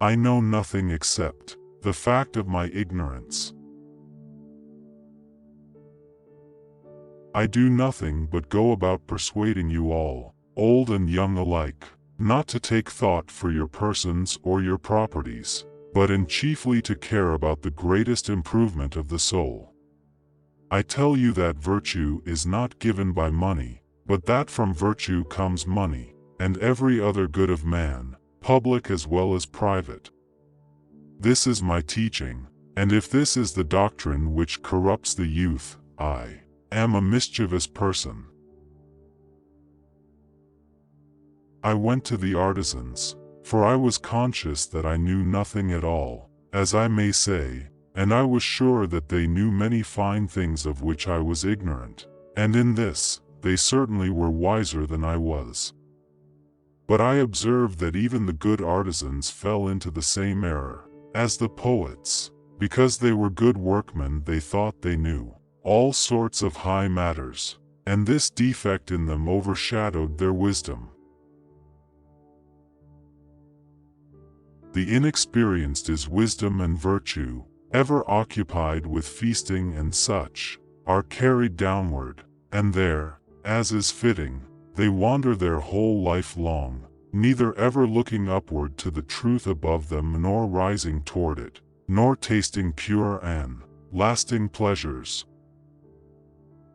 I know nothing except the fact of my ignorance. I do nothing but go about persuading you all, old and young alike, not to take thought for your persons or your properties, but in chiefly to care about the greatest improvement of the soul. I tell you that virtue is not given by money, but that from virtue comes money, and every other good of man, public as well as private. This is my teaching, and if this is the doctrine which corrupts the youth, I am a mischievous person. I went to the artisans, for I was conscious that I knew nothing at all, as I may say, and I was sure that they knew many fine things of which I was ignorant, and in this, they certainly were wiser than I was. But I observed that even the good artisans fell into the same error as the poets, because they were good workmen. They thought they knew all sorts of high matters, and this defect in them overshadowed their wisdom. The inexperienced is wisdom and virtue, ever occupied with feasting and such, are carried downward, and there, as is fitting, they wander their whole life long, neither ever looking upward to the truth above them nor rising toward it, nor tasting pure and lasting pleasures.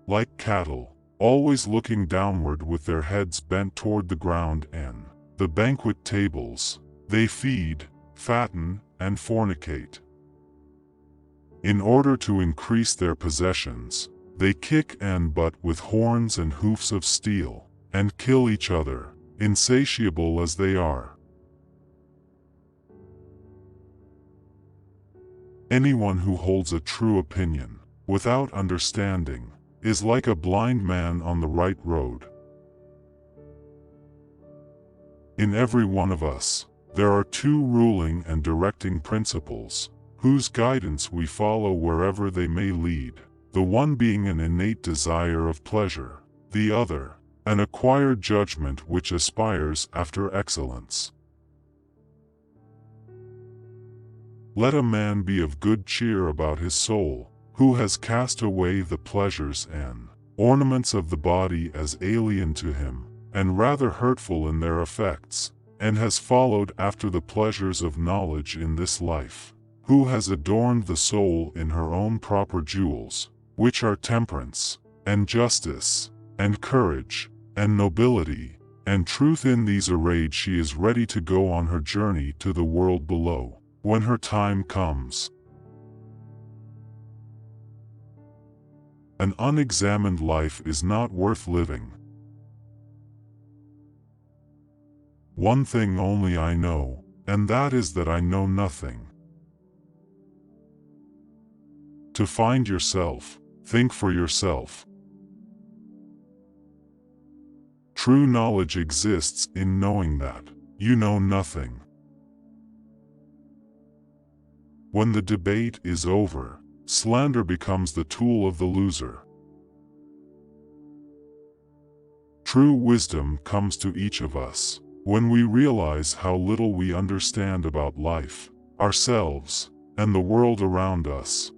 Like cattle, always looking downward with their heads bent toward the ground and the banquet tables, they feed, fatten, and fornicate. In order to increase their possessions, they kick and butt with horns and hoofs of steel, and kill each other, insatiable as they are. Anyone who holds a true opinion, without understanding, is like a blind man on the right road. In every one of us, there are two ruling and directing principles, whose guidance we follow wherever they may lead, the one being an innate desire of pleasure, the other, an acquired judgment which aspires after excellence. Let a man be of good cheer about his soul, who has cast away the pleasures and ornaments of the body as alien to him, and rather hurtful in their effects, and has followed after the pleasures of knowledge in this life, who has adorned the soul in her own proper jewels, which are temperance, and justice, and courage, and nobility, and truth. In these arrayed she is ready to go on her journey to the world below, when her time comes. An unexamined life is not worth living. One thing only I know, and that is that I know nothing. To find yourself, think for yourself. True knowledge exists in knowing that you know nothing. When the debate is over, slander becomes the tool of the loser. True wisdom comes to each of us when we realize how little we understand about life, ourselves, and the world around us.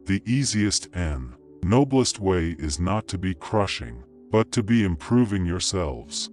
The easiest and noblest way is not to be crushing, but to be improving yourselves.